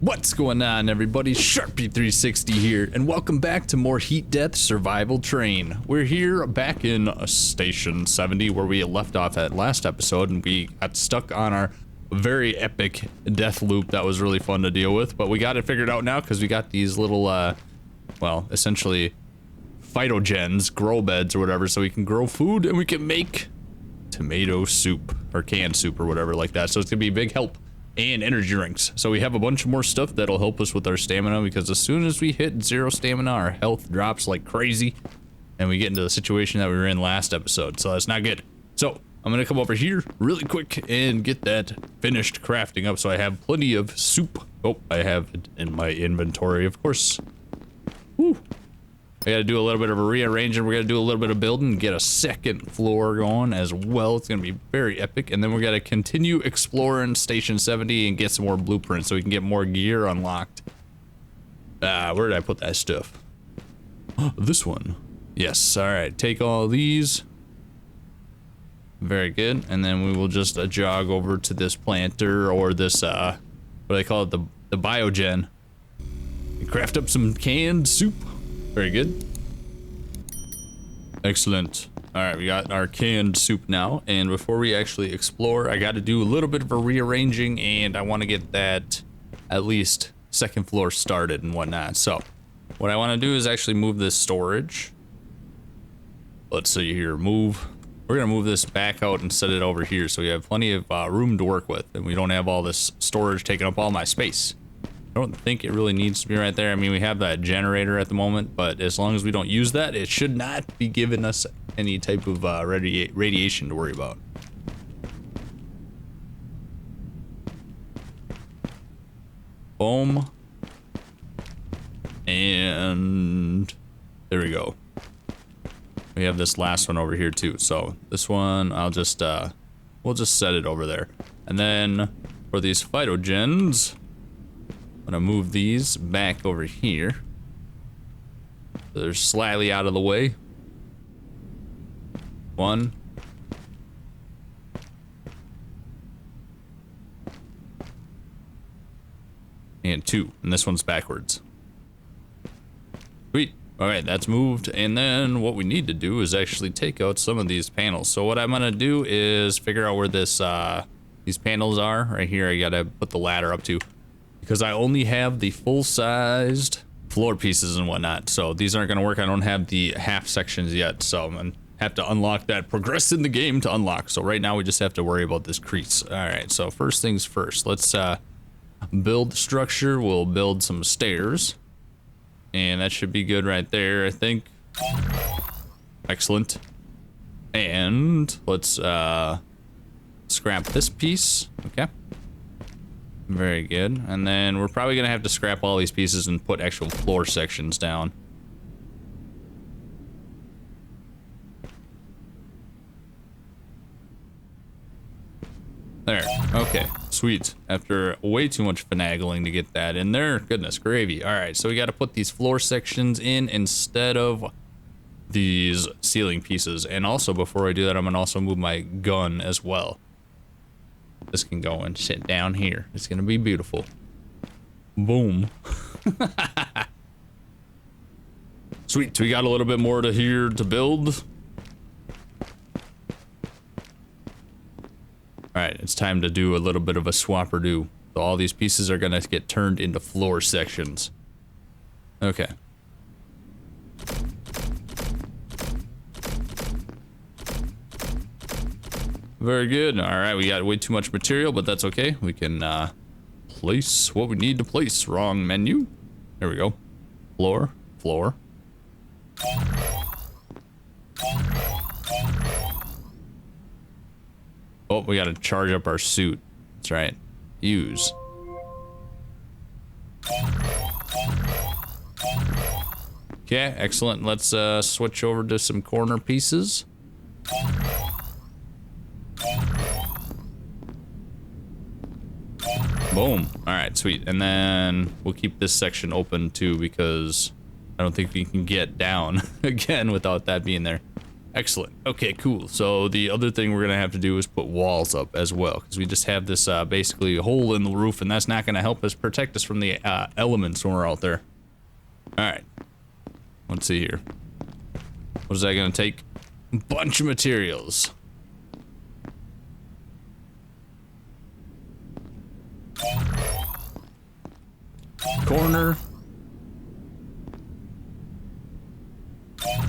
What's going on, everybody? Sharpie360 here, and welcome back to more Heat Death Survival Train. We're here back in Station 70 where we left off at last episode, and we got stuck on our very epic death loop that was really fun to deal with, but we got it figured out now because we got these little, well, essentially phytogens, grow beds or whatever, so we can grow food and we can make tomato soup or canned soup or whatever like that. So it's gonna be a big help. And energy drinks. So we have a bunch more stuff that'll help us with our stamina, because as soon as we hit 0 stamina, our health drops like crazy and we get into the situation that we were in last episode. So that's not good. So I'm gonna come over here really quick and get that finished crafting up so I have plenty of soup. Oh, I have it in my inventory, of course. Woo. I gotta do a little bit of a rearranging. We're gonna do a little bit of building, get a second floor going as well. It's gonna be very epic. And then we're gonna continue exploring Station 70 and get some more blueprints so we can get more gear unlocked. Where did I put that stuff? Oh, this one. Yes, all right, take all these. Very good. And then we will just jog over to this planter or this, what do they call it? The biogen. And craft up some canned soup. Very good. Excellent. All right, we got our canned soup now, and before we actually explore, I got to do a little bit of a rearranging, and I want to get that at least second floor started and whatnot. So what I want to do is actually move this storage. Let's see here, move. We're gonna move this back out and set it over here so we have plenty of room to work with, and we don't have all this storage taking up all my space. I don't think it really needs to be right there. I mean, we have that generator at the moment, but as long as we don't use that, it should not be giving us any type of radiation to worry about. Boom. And there we go. We have this last one over here too. So this one, I'll just, we'll just set it over there. And then for these phytogens, I'm gonna move these back over here. They're slightly out of the way. 1. And 2. And this one's backwards. Sweet. Alright, that's moved. And then what we need to do is actually take out some of these panels. So what I'm gonna do is figure out where this these panels are. Right here, I gotta put the ladder up to, because I only have the full-sized floor pieces and whatnot, so these aren't gonna work. I don't have the half sections yet, so I'm gonna have to unlock that, progress in the game to unlock. So right now we just have to worry about this crease. All right, so first things first, let's build the structure. We'll build some stairs, and that should be good right there, I think. Excellent. And let's scrap this piece. Okay. Very good. And then we're probably gonna have to scrap all these pieces and put actual floor sections down. There. Okay. Sweet. After way too much finagling to get that in there. Goodness gravy. All right. So we got to put these floor sections in instead of these ceiling pieces. And also, before I do that, I'm gonna also move my gun as well. This can go and sit down here. It's gonna be beautiful. Boom. Sweet, we got a little bit more to here to build. Alright, it's time to do a little bit of a swap-or-do. So all these pieces are gonna get turned into floor sections. Okay. Very good. All right, we got way too much material, but that's okay. We can place what we need to place. Wrong menu. There we go. Floor, floor. Oh, we got to charge up our suit. That's right. Use. Okay, excellent. Let's switch over to some corner pieces. Boom. All right, sweet. And then we'll keep this section open too, because I don't think we can get down again without that being there. Excellent. Okay, cool. So the other thing we're gonna have to do is put walls up as well, because we just have this basically hole in the roof, and that's not gonna help us protect us from the elements when we're out there. All right. Let's see here. What is that gonna take? A bunch of materials. Corner.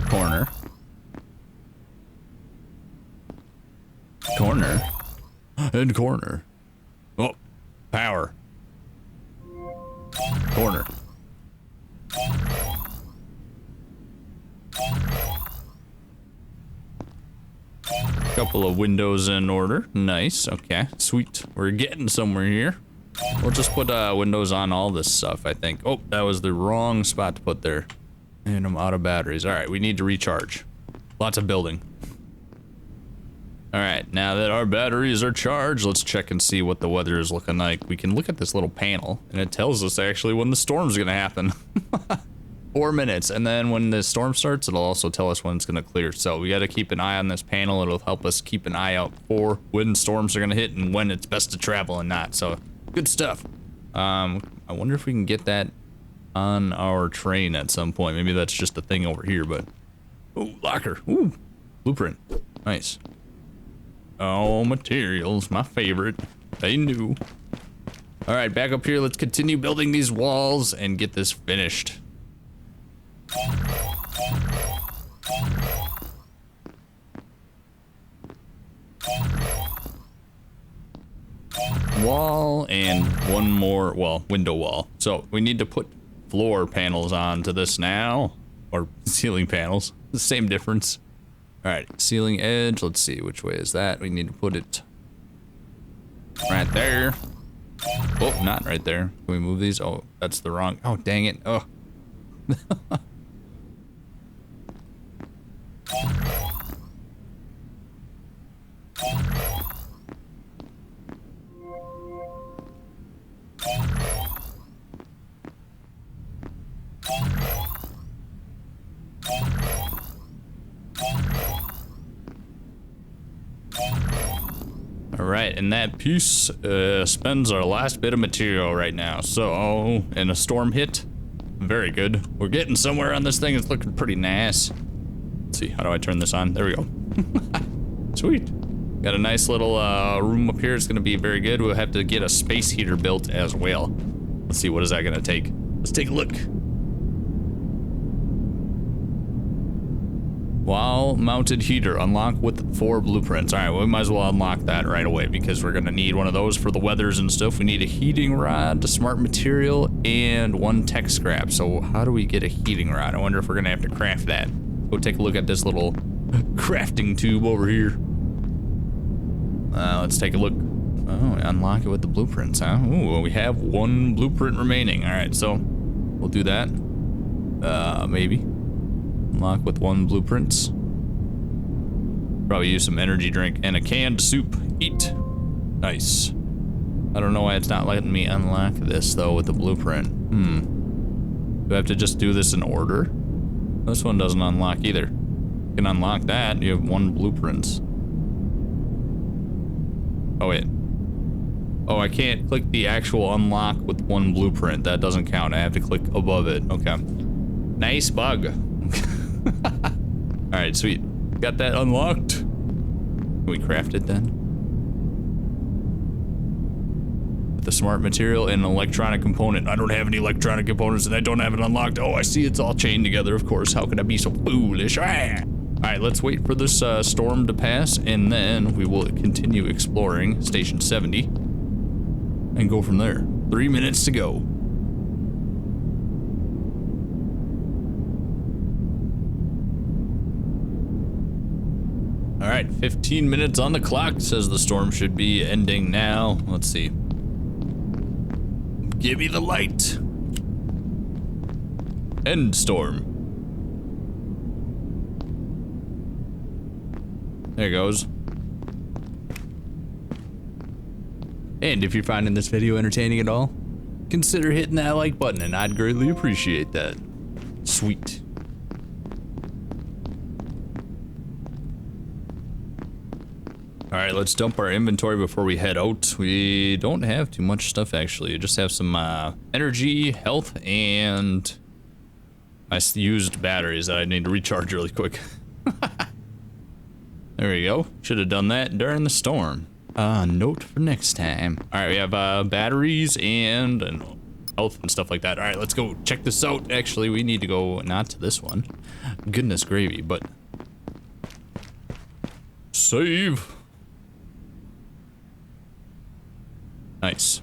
Corner. Corner. And corner. Oh, power. Corner. Couple of windows in order. Nice. Okay. Sweet. We're getting somewhere here. We'll just put windows on all this stuff, I think. Oh, that was the wrong spot to put there. And I'm out of batteries. All right, we need to recharge. Lots of building. All right, now that our batteries are charged, let's check and see what the weather is looking like. We can look at this little panel, and it tells us actually when the storm's gonna happen. 4 minutes, and then when the storm starts, it'll also tell us when it's gonna clear. So we gotta keep an eye on this panel. It'll help us keep an eye out for when storms are gonna hit and when it's best to travel and not. So good stuff. I wonder if we can get that on our train at some point. Maybe that's just a thing over here, but... Ooh, locker. Ooh, blueprint. Nice. Oh, materials, my favorite. They knew. All right, back up here. Let's continue building these walls and get this finished. Wall and one more, well, window wall. So we need to put floor panels onto this now, or ceiling panels. The same difference. All right, ceiling edge. Let's see, which way is that? We need to put it right there. Oh, not right there. Can we move these? Oh, that's the wrong. Oh, dang it. Oh. All right, and that piece spends our last bit of material right now. So, and a storm hit. Very good. We're getting somewhere on this thing. It's looking pretty nice. Let's see, how do I turn this on? There we go. Sweet. Got a nice little room up here. It's gonna be very good. We'll have to get a space heater built as well. Let's see, what is that gonna take? Let's take a look. Wall mounted heater, unlock with 4 blueprints. All right, well, we might as well unlock that right away because we're gonna need one of those for the weathers and stuff. We need a heating rod, smart material, and 1 tech scrap. So how do we get a heating rod? I wonder if we're gonna have to craft that. Go take a look at this little crafting tube over here. Let's take a look. Oh, unlock it with the blueprints, huh? Ooh, well, we have 1 blueprint remaining. All right, so we'll do that. Maybe. Unlock with 1 blueprints. Probably use some energy drink and a canned soup. Eat. Nice. I don't know why it's not letting me unlock this though with the blueprint. Do I have to just do this in order? This one doesn't unlock either. You can unlock that. You have 1 blueprints. Oh wait. Oh, I can't click the actual unlock with 1 blueprint. That doesn't count. I have to click above it. Okay. Nice bug. Alright, sweet. Got that unlocked. Can we craft it then? With the smart material and an electronic component. I don't have any electronic components and I don't have it unlocked. Oh, I see it's all chained together, of course. How could I be so foolish? Ah! Alright, let's wait for this storm to pass and then we will continue exploring Station 70 and go from there. 3 minutes to go. All right, 15 minutes on the clock. Says the storm should be ending now. Let's see. Give me the light. End storm. There it goes. And if you're finding this video entertaining at all, consider hitting that like button and I'd greatly appreciate that. Sweet. All right, let's dump our inventory before we head out. We don't have too much stuff, actually. We just have some energy, health, and I used batteries that I need to recharge really quick. There we go. Should have done that during the storm. Note for next time. All right, we have batteries and health and stuff like that. All right, let's go check this out. Actually, we need to go not to this one. Goodness gravy, but save. Nice.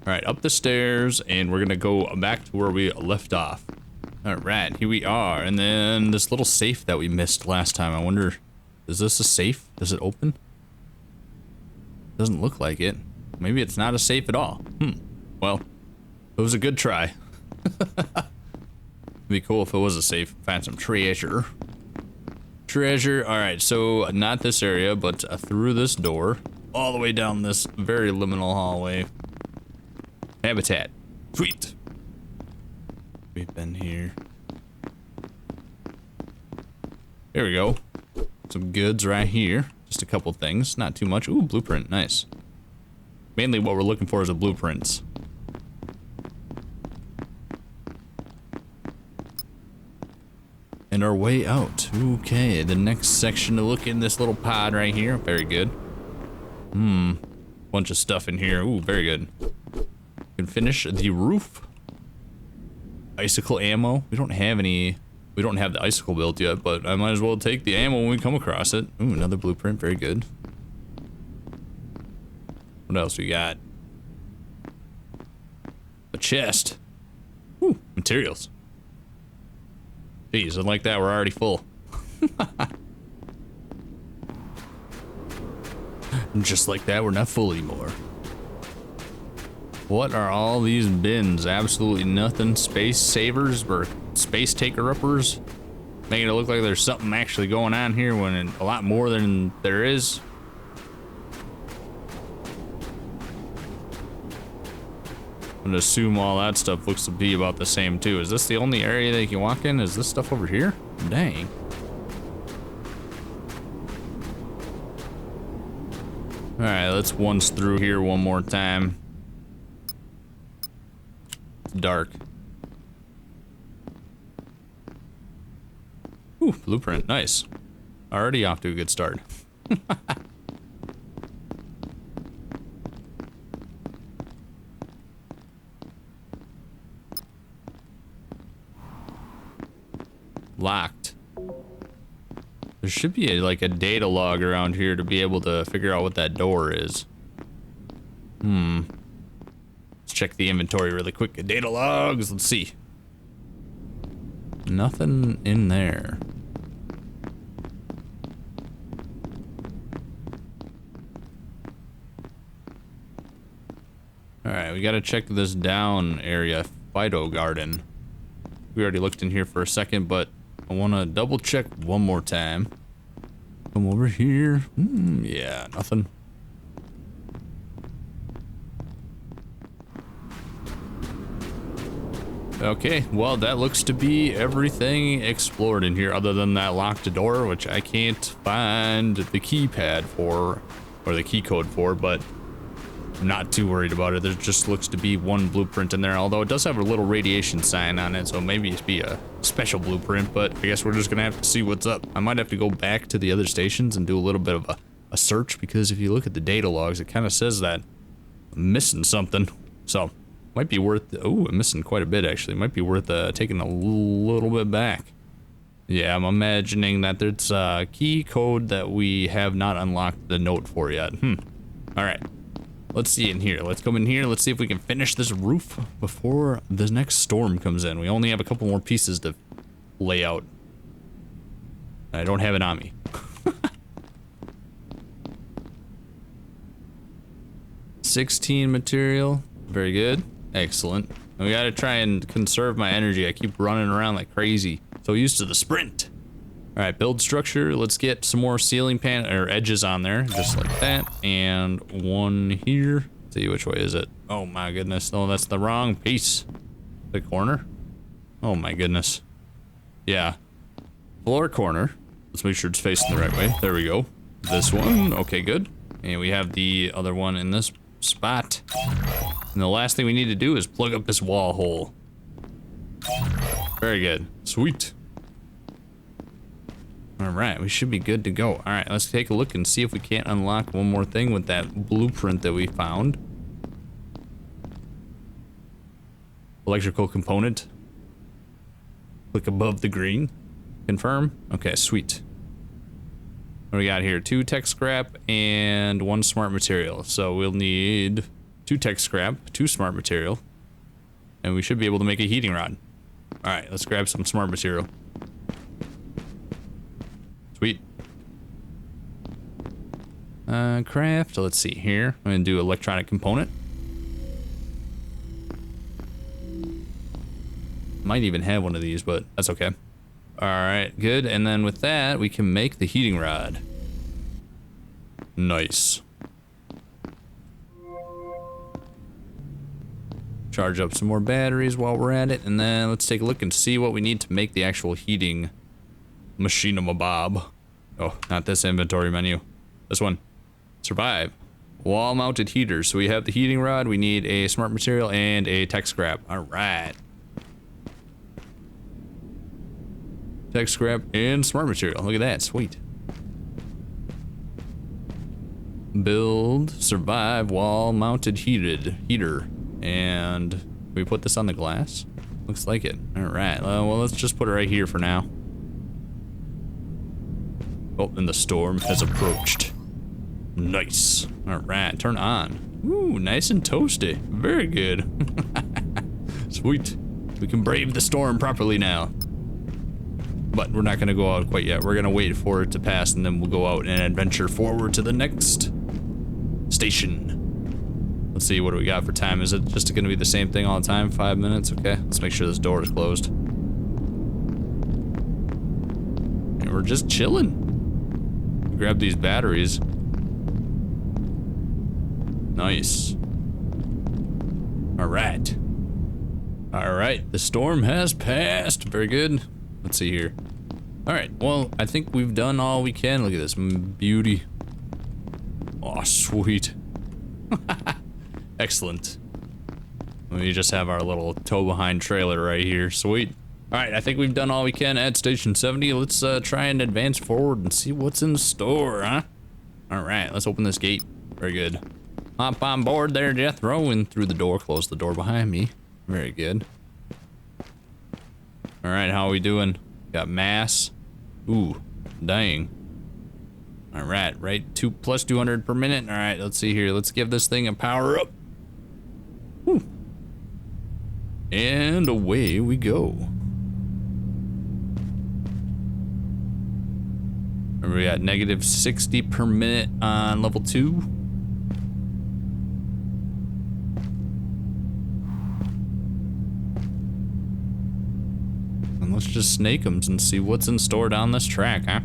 All right, up the stairs, and we're gonna go back to where we left off. All right, here we are, and then this little safe that we missed last time. I wonder, is this a safe? Does it open? Doesn't look like it. Maybe it's not a safe at all. Well, it was a good try. It'd be cool if it was a safe. Find some treasure. Treasure. All right, so not this area, but through this door, all the way down this very liminal hallway. Habitat. Sweet. We've been here. There we go. Some goods right here. Just a couple things, not too much. Ooh, blueprint, nice. Mainly what we're looking for is a blueprint. And our way out. Okay, the next section to look in this little pod right here. Very good. Bunch of stuff in here. Ooh, very good. Can finish the roof. Icicle ammo. We don't have any. We don't have the icicle built yet, but I might as well take the ammo when we come across it. Ooh, another blueprint. Very good. What else we got? A chest. Ooh, materials. Jeez, and like that, we're already full. Just like that, we're not full anymore. What are all these bins? Absolutely nothing. Space savers or space taker-uppers? Making it look like there's something actually going on here when a lot more than there is. I'm gonna assume all that stuff looks to be about the same too. Is this the only area that you can walk in? Is this stuff over here? Dang. All right, let's once through here one more time. It's dark. Ooh, blueprint, nice. Already off to a good start. Locked. There should be like a data log around here to be able to figure out what that door is. Let's check the inventory really quick. Data logs, let's see. Nothing in there. Alright, we gotta check this down area. Phyto garden. We already looked in here for a second, but I want to double check one more time. Come over here. Yeah, nothing. Okay, well, that looks to be everything explored in here other than that locked door, which I can't find the keypad for, or the key code for, but I'm not too worried about it. There just looks to be one blueprint in there, although it does have a little radiation sign on it, so maybe it's be a special blueprint, but I guess we're just gonna have to see what's up. I might have to go back to the other stations and do a little bit of a search, because if you look at the data logs, it kind of says that I'm missing something. So, might be worth, oh, I'm missing quite a bit actually. Might be worth taking a little bit back. Yeah, I'm imagining that there's a key code that we have not unlocked the note for yet. Alright. Let's see in here. Let's come in here. Let's see if we can finish this roof before the next storm comes in. We only have a couple more pieces to lay out. I don't have it on me. 16 material. Very good. Excellent. And we gotta try and conserve my energy. I keep running around like crazy. So used to the sprint. Alright, build structure. Let's get some more ceiling pan or edges on there, just like that. And one here. Let's see, which way is it? Oh my goodness. No, that's the wrong piece. The corner? Oh my goodness. Yeah. Floor corner. Let's make sure it's facing the right way. There we go. This one. Okay, good. And we have the other one in this spot. And the last thing we need to do is plug up this wall hole. Very good. Sweet. Alright, we should be good to go. Alright, let's take a look and see if we can't unlock one more thing with that blueprint that we found. Electrical component. Click above the green. Confirm. Okay, sweet. What do we got here? 2 tech scrap and 1 smart material. So we'll need 2 tech scrap, 2 smart material, and we should be able to make a heating rod. Alright, let's grab some smart material. Sweet. Craft, let's see here. I'm gonna do electronic component. Might even have one of these, but that's okay. Alright, good. And then with that, we can make the heating rod. Nice. Charge up some more batteries while we're at it, and then let's take a look and see what we need to make the actual heating machine-a-mabob. Oh, not this inventory menu. This one. Survive. Wall-mounted heaters. So we have the heating rod, we need a smart material, and a tech scrap. Alright. Tech scrap and smart material. Look at that. Sweet. Build, survive, wall-mounted heater. And we put this on the glass? Looks like it. Alright. Well, let's just put it right here for now. Oh, and the storm has approached. Nice. Alright, turn on. Ooh, nice and toasty. Very good. Sweet. We can brave the storm properly now. But we're not gonna go out quite yet. We're gonna wait for it to pass and then we'll go out and adventure forward to the next station. Let's see, what do we got for time? Is it just gonna be the same thing all the time? 5 minutes? Okay, let's make sure this door is closed. And we're just chilling. Grab these batteries. Nice. Alright. Alright, the storm has passed. Very good. Let's see here. Alright, well, I think we've done all we can. Look at this beauty. Oh, sweet. Excellent. We just have our little tow-behind trailer right here. Sweet. Alright, I think we've done all we can at Station 70. Let's try and advance forward and see what's in store, huh? Alright, let's open this gate. Very good. Hop on board there, Jethro, and through the door. Close the door behind me. Very good. Alright, how are we doing? Got mass. Ooh, dying. Alright, right, plus 200 per minute. Alright, let's see here. Let's give this thing a power up. Woo. And away we go. Remember, we got negative 60 per minute on level 2. And let's just snake them and see what's in store down this track, huh?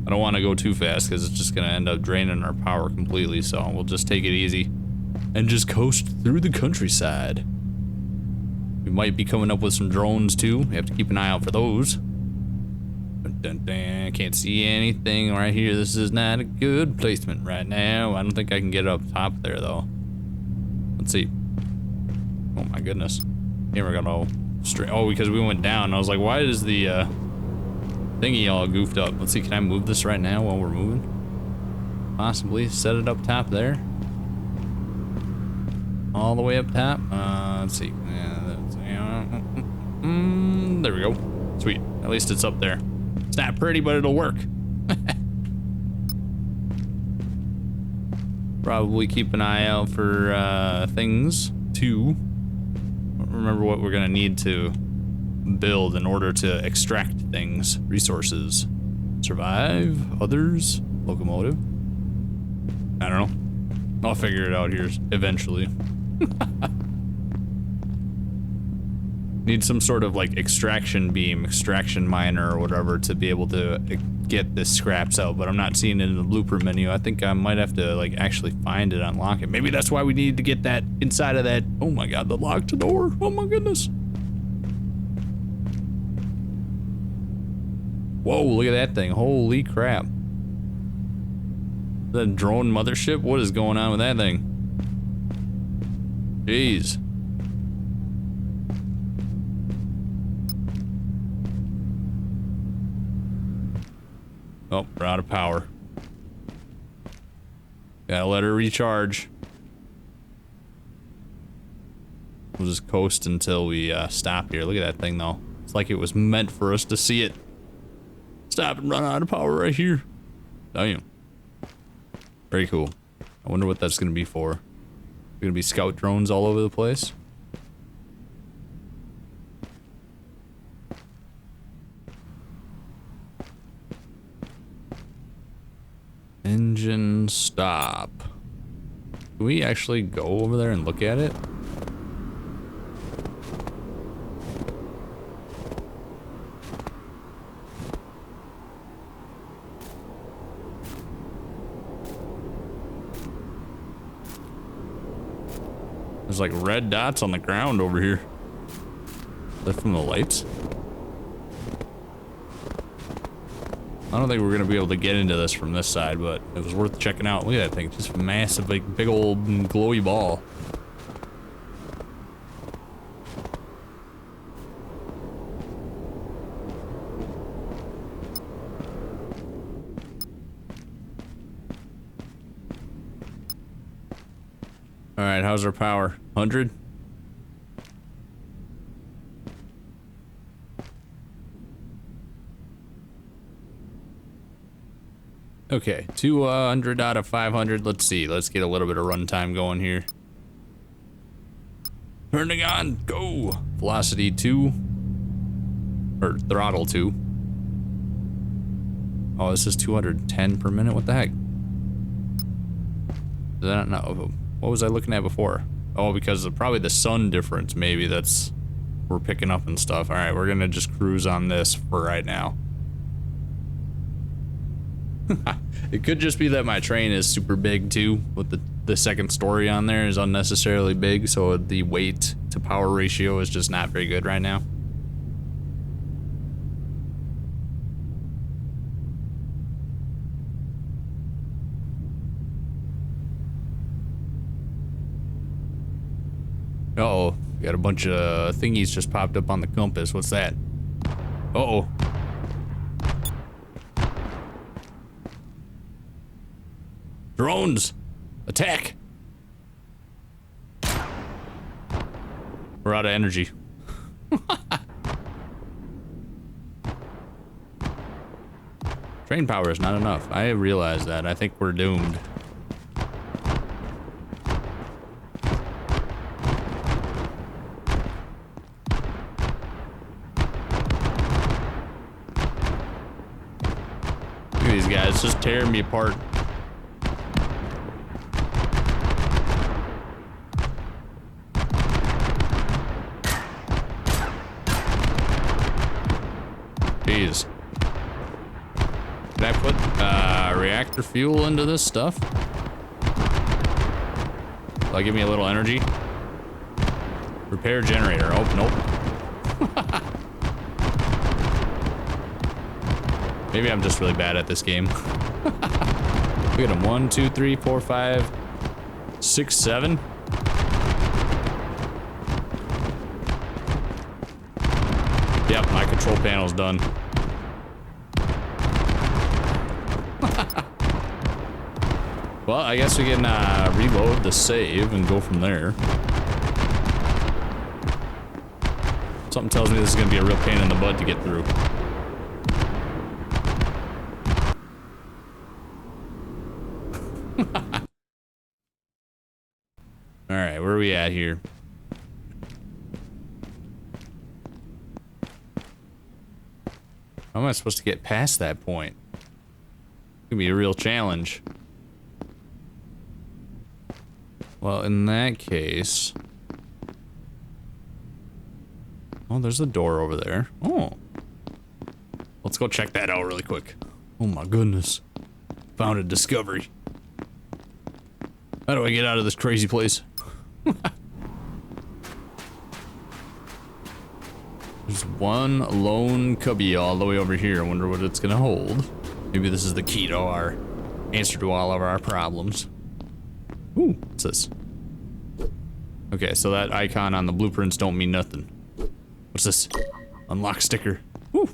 I don't want to go too fast because it's just going to end up draining our power completely, so we'll just take it easy and just coast through the countryside. We might be coming up with some drones too. We have to keep an eye out for those. I can't see anything right here. This is not a good placement right now. I don't think I can get up top there though. Let's see. Oh my goodness. Here we go. Straight. Oh, because we went down. I was like, why is the thingy all goofed up? Let's see. Can I move this right now while we're moving? Possibly. Set it up top there. All the way up top. Let's see. There we go. Sweet. At least it's up there. It's not pretty, but it'll work. Probably keep an eye out for things too. Remember what we're gonna need to build in order to extract things. Resources. Survive. Others. Locomotive. I don't know. I'll figure it out here eventually. Need some sort of like extraction beam, extraction miner or whatever to be able to get the scraps out, but I'm not seeing it in the blueprint menu. I think I might have to like actually find it, unlock it. Maybe that's why we need to get that inside of that. Oh my god, the locked door. Oh my goodness. Whoa, look at that thing. Holy crap. The drone mothership? What is going on with that thing? Jeez. Oh, we're out of power. Gotta let her recharge. We'll just coast until we stop here. Look at that thing though. It's like it was meant for us to see it. Stop and run out of power right here. Damn. Very cool. I wonder what that's gonna be for. Gonna be scout drones all over the place. Engine stop. Can we actually go over there and look at it? There's like red dots on the ground over here. Is that from the lights? I don't think we're gonna be able to get into this from this side, but it was worth checking out. Look at that thing, just massive, like big old glowy ball. All right, how's our power? 100? Okay, 200 out of 500. Let's see. Let's get a little bit of runtime going here. Turning on, go! Velocity 2. Or throttle 2. Oh, this is 210 per minute. What the heck? Is that not? What was I looking at before? Oh, because of probably the sun difference, maybe that's we're picking up and stuff. All right, we're gonna just cruise on this for right now. It could just be that my train is super big too, with the second story on there is unnecessarily big, so the weight to power ratio is just not very good right now. Uh-oh, got a bunch of thingies just popped up on the compass. What's that? Uh-oh. Drones! Attack! We're out of energy. Train power is not enough. I realize that. I think we're doomed. Look at these guys just tearing me apart. Jeez. Can I put reactor fuel into this stuff? Will that give me a little energy? Repair generator. Oh, nope. Maybe I'm just really bad at this game. Look at them. 1, 2, 3, 4, 5, 6, 7. Yep, my control panel's done. Well, I guess we can reload the save and go from there. Something tells me this is going to be a real pain in the butt to get through. Alright, where are we at here? How am I supposed to get past that point? It's gonna be a real challenge. Well, in that case... Oh, there's a door over there. Oh. Let's go check that out really quick. Oh my goodness. Found a discovery. How do I get out of this crazy place? There's one lone cubby all the way over here. I wonder what it's gonna hold. Maybe this is the key to our answer to all of our problems. Ooh, what's this? Okay, so that icon on the blueprints don't mean nothing. What's this? Unlock sticker. Woo.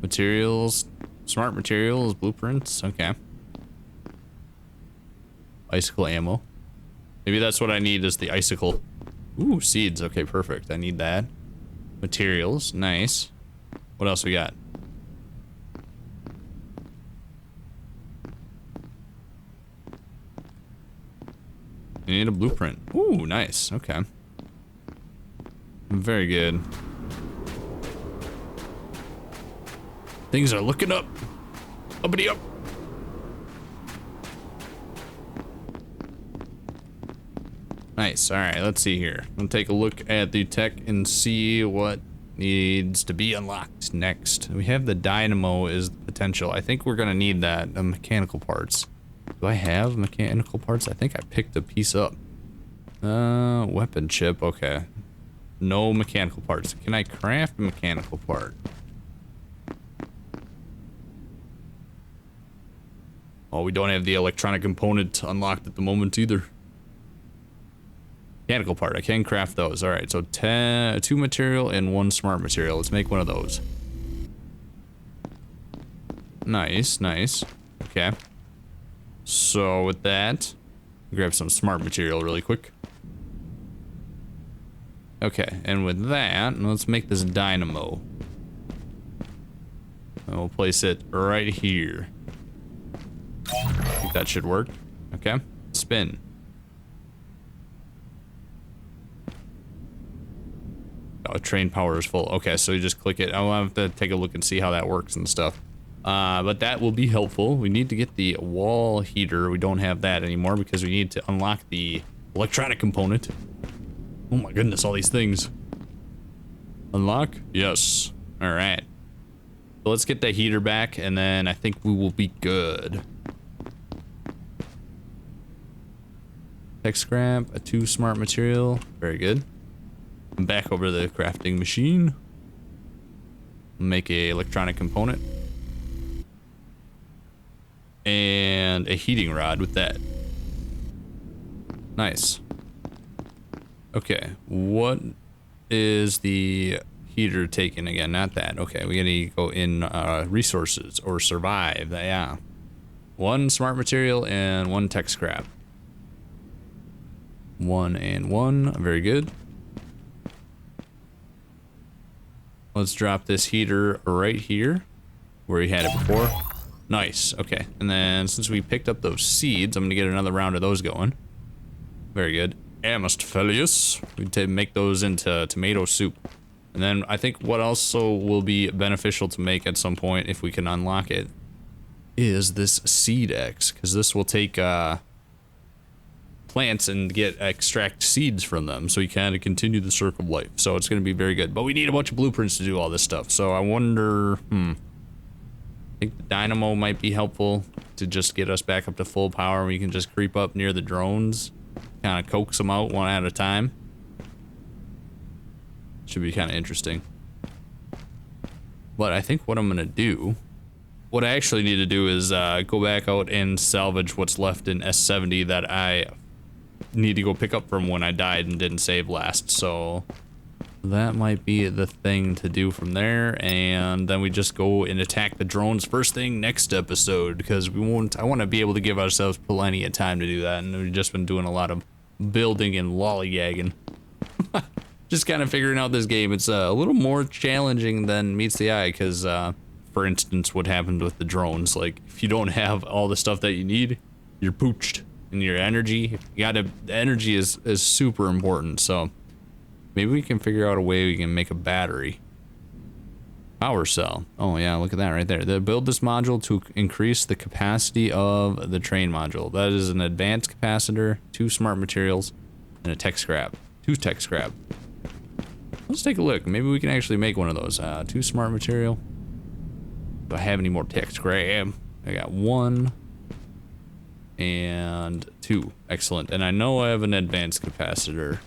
Materials, smart materials, blueprints, okay. Icicle ammo. Maybe that's what I need is the icicle. Ooh, seeds, okay, perfect. I need that. Materials, nice. What else we got? You need a blueprint. Ooh, nice, okay. Very good. Things are looking up. Uppity up. Nice, alright, let's see here. We'll take a look at the tech and see what needs to be unlocked next. We have the dynamo is the potential. I think we're gonna need that, the mechanical parts. Do I have mechanical parts? I think I picked a piece up. Weapon chip, okay. No mechanical parts. Can I craft a mechanical part? Oh, we don't have the electronic component unlocked at the moment either. Mechanical part, I can craft those. Alright, so 2 material and 1 smart material. Let's make one of those. Nice, nice. Okay. So with that, grab some smart material really quick. Okay, and with that, let's make this dynamo. And we'll place it right here. I think that should work. Okay, spin. Oh, train power is full. Okay, so you just click it. I'll have to take a look and see how that works and stuff. But that will be helpful. We need to get the wall heater. We don't have that anymore because we need to unlock the electronic component. Oh my goodness, all these things. Unlock? Yes. All right. So let's get the heater back and then I think we will be good. Tech scrap, a 2 smart material. Very good. I'm back over the crafting machine. Make a electronic component. And a heating rod with that. Nice. Okay, what is the heater taken again? Not that. Okay, we gotta go in resources or survive. Yeah. 1 smart material and 1 tech scrap. 1 and 1. Very good. Let's drop this heater right here where we had it before. Nice. Okay. And then since we picked up those seeds, I'm going to get another round of those going. Very good. Amistphilius. We can make those into tomato soup. And then I think what also will be beneficial to make at some point if we can unlock it is this seed X, because this will take plants and extract seeds from them, so you kind of continue the circle of life. So it's going to be very good. But we need a bunch of blueprints to do all this stuff. So I wonder, I think the dynamo might be helpful to just get us back up to full power. We can just creep up near the drones, kind of coax them out one at a time. Should be kind of interesting. But I think what I'm going to do, what I actually need to do is go back out and salvage what's left in S70 that I need to go pick up from when I died and didn't save last. So that might be the thing to do from there, and then we just go and attack the drones first thing next episode, because we won't, I want to be able to give ourselves plenty of time to do that, and we've just been doing a lot of building and lollygagging. Just kind of figuring out this game. It's a little more challenging than meets the eye, because for instance, what happened with the drones, like if you don't have all the stuff that you need, you're pooched. And your energy, the energy is super important. So maybe we can figure out a way we can make a battery. Power cell. Oh yeah, look at that right there. They build this module to increase the capacity of the train module. That is an advanced capacitor, 2 smart materials, and a tech scrap. 2 tech scrap. Let's take a look. Maybe we can actually make one of those. 2 smart material. Do I have any more tech scrap? I got 1. and 2. Excellent. And I know I have an advanced capacitor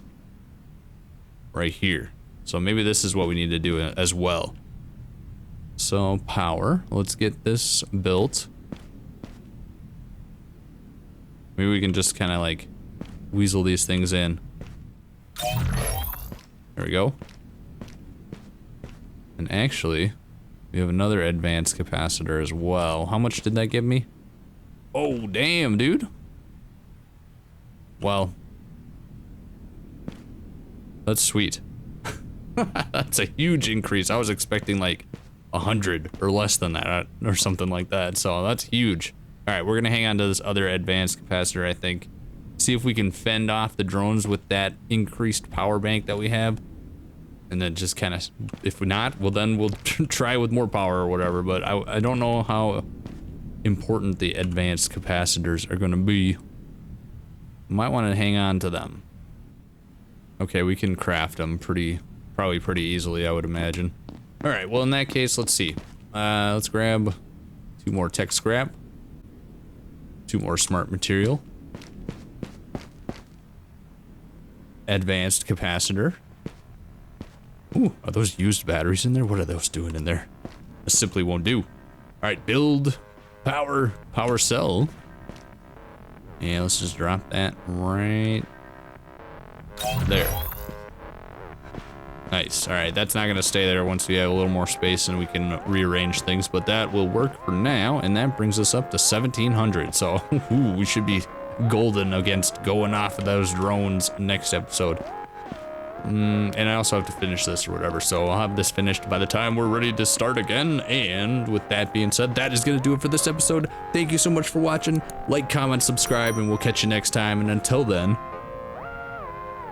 right here. So maybe this is what we need to do as well. So power, let's get this built. Maybe we can just kind of like weasel these things in. There we go. And actually, we have another advanced capacitor as well. How much did that give me? Oh, damn, dude. Well, that's sweet. That's a huge increase. I was expecting like 100 or less than that or something like that. So that's huge. All right, we're gonna hang on to this other advanced capacitor, I think. See if we can fend off the drones with that increased power bank that we have. And then just kind of, if not, well then we'll try with more power or whatever. But I don't know how important the advanced capacitors are gonna be. Might want to hang on to them. Okay, we can craft them probably pretty easily, I would imagine. All right, well in that case, let's see. Let's grab 2 more tech scrap, 2 more smart material, advanced capacitor. Ooh, are those used batteries in there? What are those doing in there? This simply won't do. All right, build power cell. Yeah, let's just drop that right there. Nice. All right, that's not gonna stay there once we have a little more space and we can rearrange things, but that will work for now, and that brings us up to 1700. So ooh, we should be golden against going off of those drones next episode. And I also have to finish this or whatever, so I'll have this finished by the time we're ready to start again. And with that being said, that is gonna do it for this episode. Thank you so much for watching. Like, comment, subscribe, and we'll catch you next time. And until then,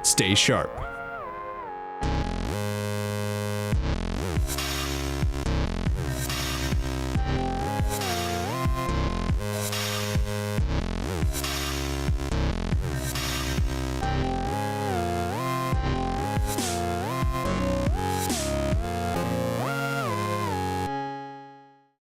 stay sharp.